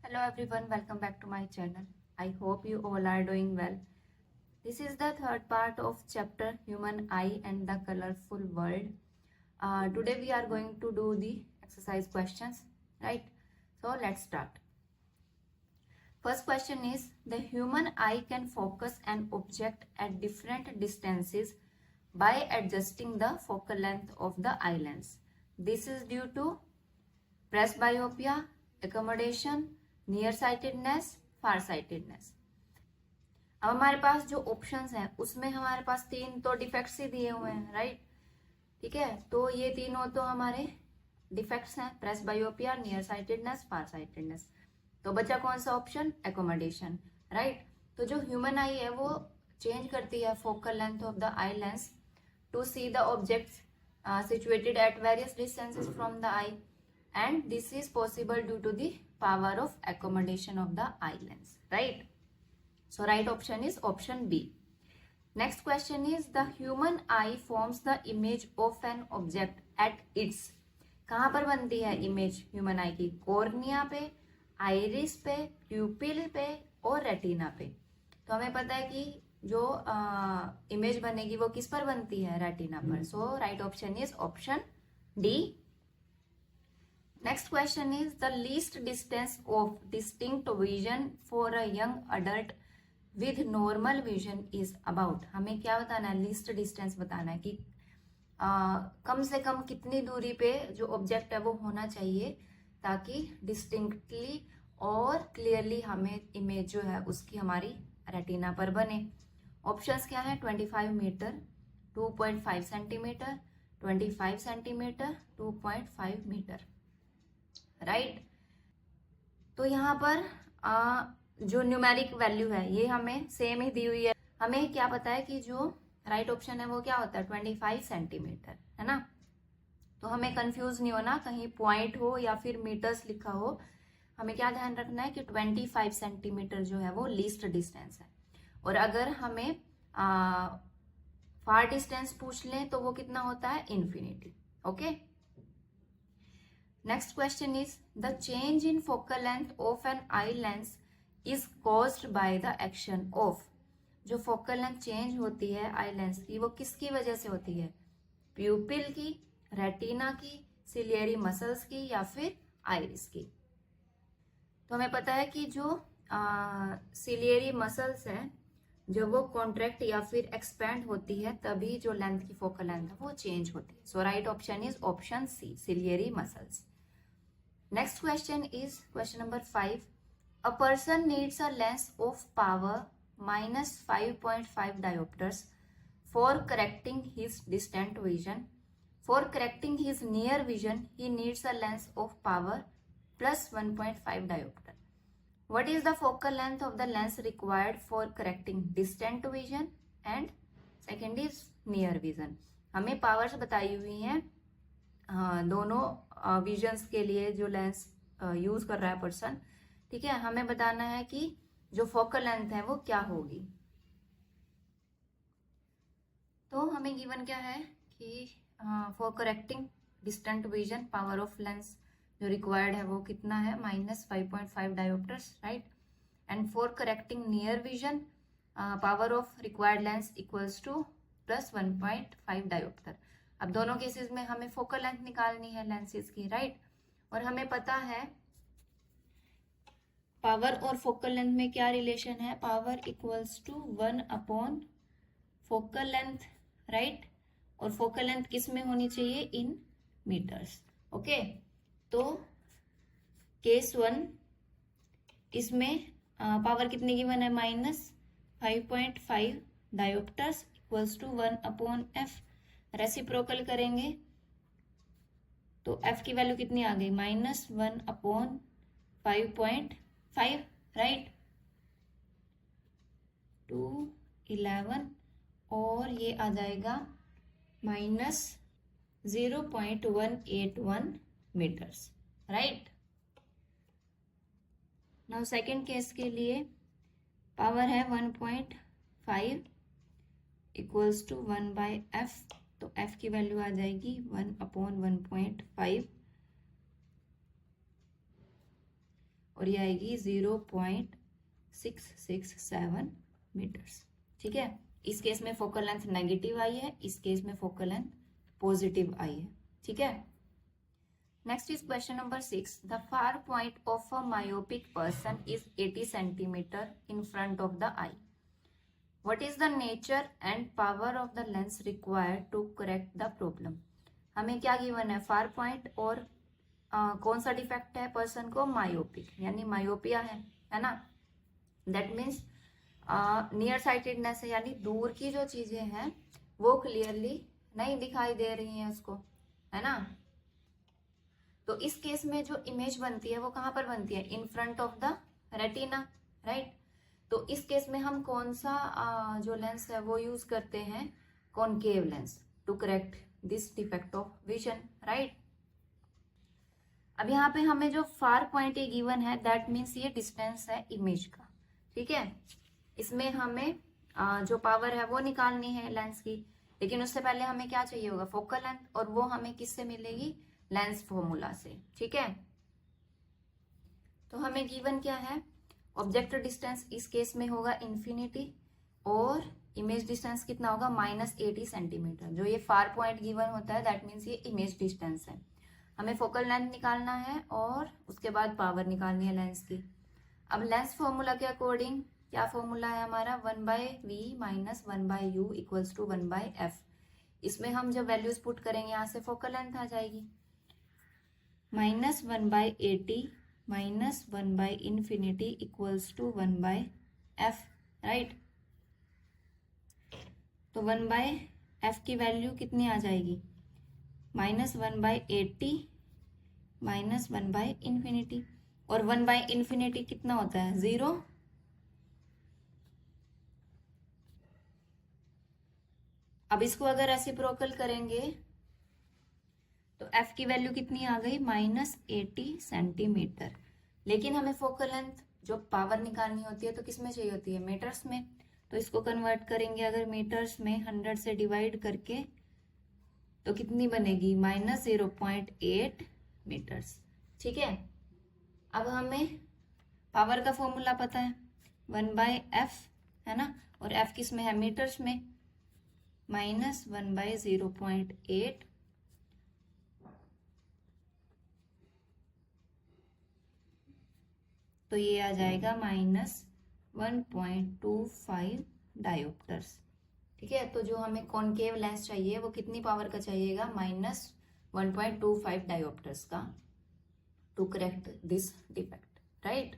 Hello everyone, welcome back to my channel. I hope you all are doing well. This is the third part of chapter Human Eye and the Colorful World. Today we are going to do the exercise questions, right? So let's start. First question is, the human eye can focus an object at different distances by adjusting the focal length of the eye lens. This is due to presbyopia, accommodation, near sightedness, far sightedness. अब हमारे पास जो options हैं उसमें हमारे पास तीन तो defects ही दिए हुए हैं, राइट? ठीक है, तो ये तीनों तो हमारे डिफेक्ट्स हैं, प्रेसबायोपिया, नियर साइटेडनेस, फार साइटेडनेस। तो बचा कौन सा ऑप्शन? Accommodation, right? तो जो ह्यूमन आई है वो चेंज करती है focal length of the eye lens to see the objects situated at various distances from the eye, and this is possible due to the power of accommodation of the eye lens, right? So right option is option B. Next question is, the human eye forms the image of an object at its, कहाँ पर बनती है image human आई की? Cornea पे, iris पे, प्यूपिल पे और retina पे। तो हमें पता है कि जो इमेज बनेगी वो किस पर बनती है? रेटिना पर। So right option is option D. Next question is, the least distance of distinct vision for a young adult with normal vision is about. हमें क्या बताना है? लीस्ट डिस्टेंस बताना है कि कम से कम कितनी दूरी पे जो ऑब्जेक्ट है वो होना चाहिए ताकि डिस्टिंक्टली और क्लियरली हमें इमेज जो है उसकी हमारी रेटिना पर बने। ऑप्शंस क्या है? 25 metre, 2.5 centimetre, 25 centimetre, 2.5 metre, right? तो यहाँ पर जो न्यूमेरिक वैल्यू है ये हमें सेम ही दी हुई है। हमें क्या पता है कि जो राइट ऑप्शन है वो क्या होता है? 25 सेंटीमीटर, है ना? तो हमें कंफ्यूज नहीं होना, कहीं पॉइंट हो या फिर मीटर्स लिखा हो। हमें क्या ध्यान रखना है कि 25 सेंटीमीटर जो है वो लीस्ट डिस्टेंस है। और अगर हमें फार डिस्टेंस पूछ लें तो वो कितना होता है? Infinity. Okay, next question is, the change in focal length of an eye lens is caused by the action of. जो focal length change होती है आई लेंस की वो किसकी वजह से होती है? प्यूपिल की, रेटिना की, सिलियरी मसल्स की या फिर आइरिस की? तो हमें पता है कि जो सिलियरी मसल्स है जब वो कॉन्ट्रैक्ट या फिर एक्सपैंड होती है तभी जो लेंथ की फोकल लेंथ है वो चेंज होती है। So right option is option C, ciliary muscles. Next question is question number 5. A person needs a lens of power minus 5.5 diopters for correcting his distant vision. For correcting his near vision, he needs a lens of power plus 1.5 diopter. What is the focal length of the lens required for correcting distant vision? And second is near vision. हमें powers बताई हुई हैं दोनों visions के लिए जो lens use कर रहा है पर्सन, ठीक है? हमें बताना है कि जो फोकल लेंथ है वो क्या होगी। तो हमें गिवन क्या है कि for correcting distant vision power of lens जो रिक्वायर्ड है वो कितना है? -5.5 dioptres, right? And for correcting near vision power of required lens equals to +1.5 dioptre. अब दोनों केसेस में हमें फोकल लेंथ निकालनी है लेंसेज की, राइट? और हमें पता है पावर और फोकल लेंथ में क्या रिलेशन है? Power equals to 1 upon focal length, right? और फोकल लेंथ किस में होनी चाहिए? In metres. ओके, तो केस 1 इसमें पावर कितनी गिवन है? -5.5 dioptres equals to 1 upon F. Reciprocal करेंगे तो f की वैल्यू कितनी आ गई? -1 अपॉन 5.5, राइट? 211 और ये आ जाएगा -0.181 metres, right? Now second case के लिए पावर है 1.5 इक्वल्स टू 1/f। तो f की वैल्यू आ जाएगी 1 अपॉन 1.5 और ये आएगी 0.667 मीटर्स। ठीक है, इस केस में फोकल लेंथ नेगेटिव आई है, इस केस में फोकल लेंथ पॉजिटिव आई है। ठीक है, next is question number 6। The far point of a myopic person is 80 centimetre in front of the eye. What is the nature and power of the lens required to correct the problem. हमें क्या given है, far point और कौन सा defect है person को, myopic यानी myopia है ना। दैट मीन्स नियर साइटेडनेस है, यानी दूर की जो चीजें हैं वो क्लियरली नहीं दिखाई दे रही हैं उसको, है ना। तो इस केस में जो इमेज बनती है वो कहाँ पर बनती है, इन front of the retina, right. तो इस केस में हम कौन सा जो लेंस है वो यूज करते हैं, concave lens, to correct this defect of vision, right. अब यहाँ पे हमें जो फार पॉइंट ये गिवन है, दैट मीन्स ये डिस्टेंस है इमेज का। ठीक है, इसमें हमें जो पावर है वो निकालनी है लेंस की, लेकिन उससे पहले हमें क्या चाहिए होगा, फोकल लेंथ, और वो हमें किससे मिलेगी, लेंस फॉर्मूला से। ठीक है, तो हमें गिवन क्या है, ऑब्जेक्ट डिस्टेंस इस केस में होगा इन्फिनिटी, और इमेज डिस्टेंस कितना होगा, -80 सेंटीमीटर। जो ये फार पॉइंट गिवन होता है दैट मीन्स ये इमेज डिस्टेंस है। हमें फोकल लेंथ निकालना है और उसके बाद पावर निकालनी है लेंस की। अब लेंस फॉर्मूला के अकॉर्डिंग क्या फॉर्मूला है हमारा, 1/v minus 1/u equals to 1/f। इसमें हम जब वैल्यूज पुट करेंगे यहाँ से फोकल लेंथ आ जाएगी -1/80 minus 1/infinity equals to 1/f, right. तो 1/f की वैल्यू कितनी आ जाएगी, -1/80 माइनस 1/infinity, और 1/infinity कितना होता है, 0। अब इसको अगर रेसिप्रोकल करेंगे तो f की वैल्यू कितनी आ गई, -80 सेंटीमीटर। लेकिन हमें फोकल लेंथ जो पावर निकालनी होती है तो किस में चाहिए होती है, मीटर्स में। तो इसको कन्वर्ट करेंगे अगर मीटर्स में 100 से डिवाइड करके तो कितनी बनेगी, -0.8 मीटर्स। ठीक है, अब हमें पावर का फॉर्मूला पता है 1/f, है ना, और f किस में है, मीटर्स में, -1/0.8 तो ये आ जाएगा -1.25 डायोप्टर्स। ठीक है, तो जो हमें कॉनकेव लेंस चाहिए वो कितनी पावर का चाहिएगा, -1.25 डायोप्टर्स का, to correct this defect, right.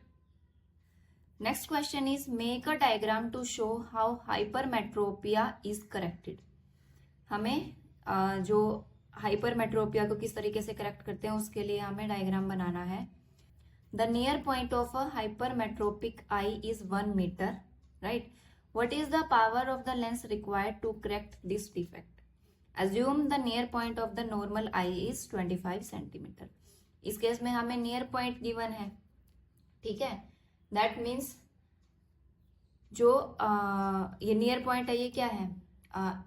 Next question is make a diagram to show how hypermetropia is corrected. हमें जो हाइपरमेट्रोपिया को किस तरीके से करेक्ट करते हैं उसके लिए हमें डायग्राम बनाना है। The near point of a hypermetropic eye is 1 meter, right? What is the power of the lens required to correct this defect? Assume the near point of the normal eye is 25 centimeter. इस case में हमें near point given है, ठीक है। That means जो ये near point है ये क्या है,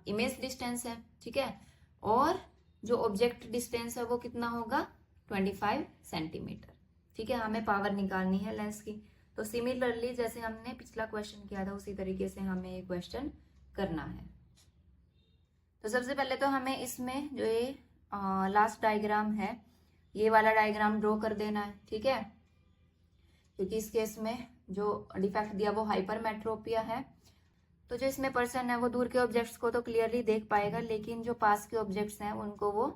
image distance है, ठीक है, और जो object distance है वो कितना होगा, 25 सेंटीमीटर। ठीक है, हमें पावर निकालनी है लेंस की। तो सिमिलरली जैसे हमने पिछला क्वेश्चन किया था उसी तरीके से हमें ये क्वेश्चन करना है। तो सबसे पहले तो हमें इसमें जो ये लास्ट डायग्राम है ये वाला डायग्राम ड्रॉ कर देना है, ठीक है, क्योंकि इस केस में जो डिफेक्ट दिया वो हाइपरमेट्रोपिया है। तो जो इसमें पर्सन है वो दूर के ऑब्जेक्ट्स को तो क्लियरली देख पाएगा, लेकिन जो पास के ऑब्जेक्ट्स हैं उनको वो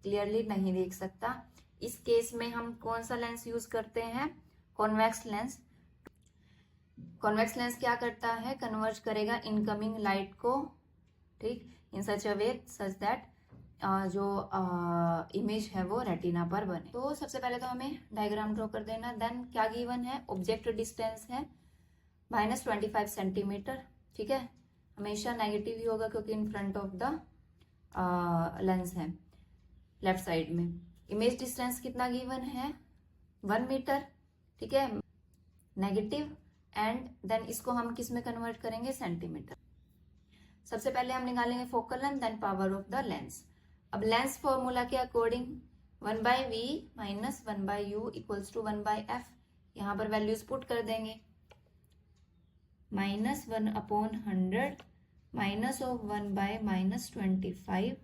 क्लियरली नहीं देख सकता। इस केस में हम कौन सा लेंस यूज करते हैं, कॉन्वेक्स लेंस। कॉन्वेक्स लेंस क्या करता है, कन्वर्ज करेगा इनकमिंग लाइट को, ठीक, इन सच अ वे सच दैट जो इमेज है वो रेटिना पर बने। तो सबसे पहले तो हमें डायग्राम ड्रॉ कर देना। देन क्या गिवन है, ऑब्जेक्ट डिस्टेंस है -25 सेंटीमीटर, ठीक है, हमेशा नेगेटिव ही होगा क्योंकि इन फ्रंट ऑफ द लेंस है लेफ्ट साइड में। इमेज डिस्टेंस कितना गिवन है, 1 मीटर, ठीक है, नेगेटिव, एंड देन इसको हम किस में कन्वर्ट करेंगे, सेंटीमीटर। सबसे पहले हम निकालेंगे focal length, then power of the lens. अब लेंस फॉर्मूला के according 1/v minus 1/u equals to 1/f। यहाँ पर वैल्यूज पुट कर देंगे, -1/100 minus of 1/-25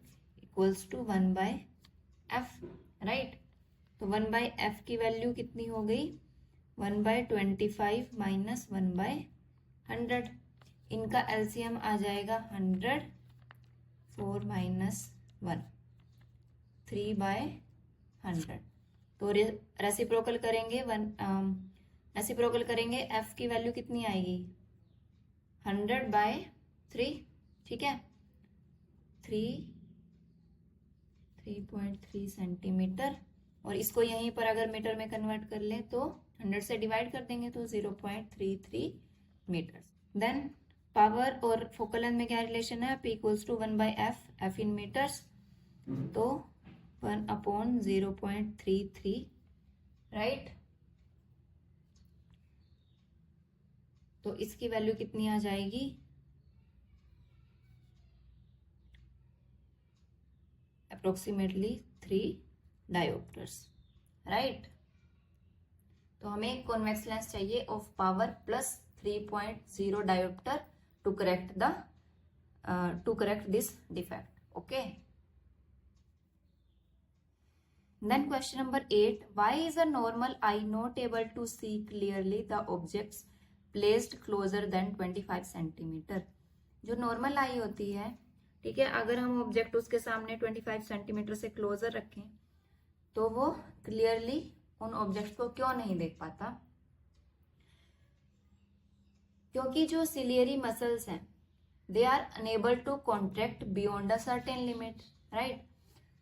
equals to 1/f, right. तो 1/f की वैल्यू कितनी हो गई, 1/25 माइनस 1/100। इनका एलसीएम आ जाएगा 100, 4 माइनस 1, 3/100। तो रेसिप्रोकल करेंगे रेसिप्रोकल करेंगे, f की वैल्यू कितनी आएगी, 100/3, ठीक है, 3.3 सेंटीमीटर। और इसको यहीं पर अगर मीटर में कन्वर्ट कर लें तो 100 से डिवाइड कर देंगे तो 0.33 मीटर। देन पावर और फोकल लेंथ में क्या रिलेशन है, P equals to 1/f, f in metres, तो 1/0.33, राइट। तो इसकी वैल्यू कितनी आ जाएगी, अप्रोक्सीमेटली 3 डायोप्टर्स, राइट। तो हमें कॉन्वेक्स लेंस चाहिए of power plus 3.0 dioptre to correct this defect, okay. Then question number 8, why is a normal eye not able to see clearly the objects placed closer than 25 centimetre. जो normal आई होती है, ठीक है, अगर हम object उसके सामने 25 सेंटीमीटर से क्लोजर रखें तो वो क्लियरली उन ऑब्जेक्ट को क्यों नहीं देख पाता, क्योंकि जो सिलियरी मसल्स हैं they are unable to contract beyond a certain limit, right.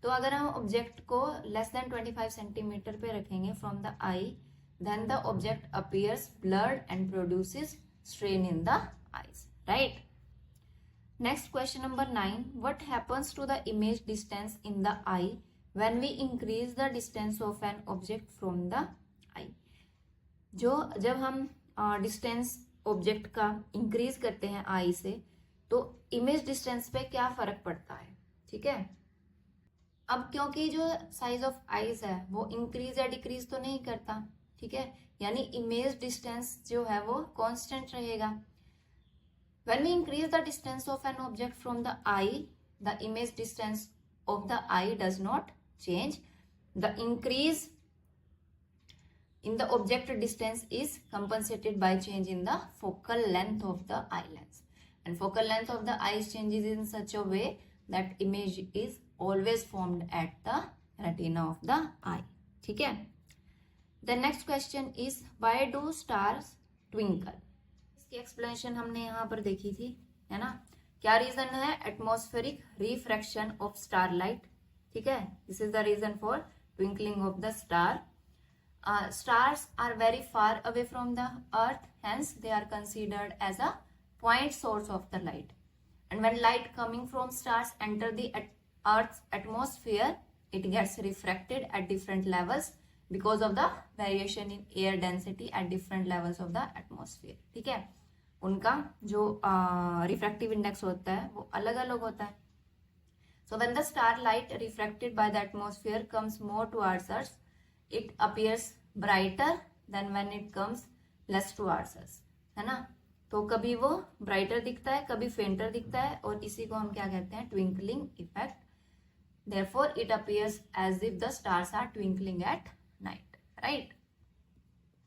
तो अगर हम ऑब्जेक्ट को लेस देन 25 सेंटीमीटर पे रखेंगे from the eye, then the object appears blurred and produces strain in the eyes, right. Next question number 9, what happens to the image distance in the eye when we increase the distance of an object from the eye. जब हम distance object का increase करते हैं आई से, तो image distance पे क्या फर्क पड़ता है, ठीक है। अब क्योंकि जो साइज ऑफ आईज है वो इंक्रीज या डिक्रीज तो नहीं करता, ठीक है, यानी इमेज डिस्टेंस जो है वो कांस्टेंट रहेगा। When we increase the distance of an object from the eye, the image distance of the eye does not change, the increase in the object distance is compensated by change in the focal length of the eye lens, and focal length of the eye changes in such a way that image is always formed at the retina of the eye, ठीक है। The next question is why do stars twinkle। इसकी explanation हमने यहाँ पर देखी थी, है ना। क्या रीजन है, एटमॉस्फेरिक रिफ्रैक्शन ऑफ स्टारलाइट, ठीक है, this is the reason for twinkling of the star. Stars are very far away from the earth, hence they are considered as a point source of the light, and when light coming from stars enter the earth's atmosphere, it gets refracted at different levels because of the variation in air density at different levels of the atmosphere, ठीक है। उनका जो refractive index होता है वो अलग अलग होता है। So when the starlight refracted by the atmosphere comes more towards us, it appears brighter than when it comes less towards us, है ना। तो कभी वो ब्राइटर दिखता है, कभी फेंटर दिखता है, और इसी को हम क्या कहते हैं, twinkling effect. Therefore it appears as if the stars are twinkling at night, right?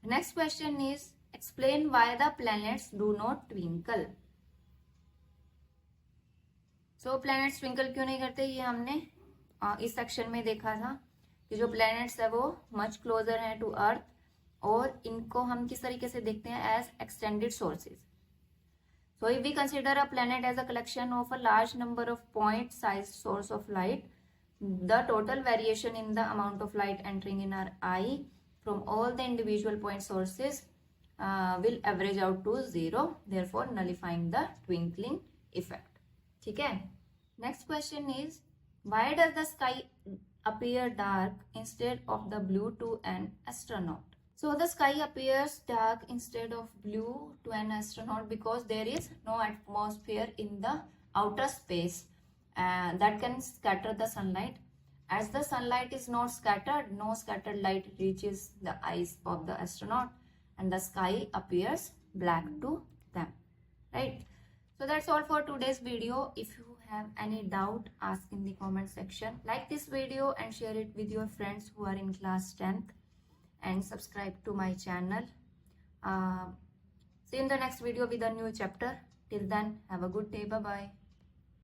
Next question is explain why the planets do not twinkle। So planets twinkle क्यों नहीं करते, ये हमने इस सेक्शन में देखा था कि जो प्लैनेट्स है वो मच क्लोजर हैं टू अर्थ, और इनको हम किस तरीके से देखते हैं, as extended sources. So if we consider a planet as a collection of a large number of point size source of light, the total variation in the amount of light entering in our eye from all the individual point sources will average out to 0, therefore nullifying the twinkling effect, ठीक है। Next question is why does the sky appear dark instead of the blue to an astronaut। So the sky appears dark instead of blue to an astronaut because there is no atmosphere in the outer space that can scatter the sunlight. As the sunlight is not scattered, no scattered light reaches the eyes of the astronaut. and the sky appears black to them, right? So that's all for today's video. If you have any doubt, ask in the comment section. Like this video and share it with your friends who are in class 10th, and subscribe to my channel. See you in the next video with a new chapter. Till then, have a good day. Bye bye.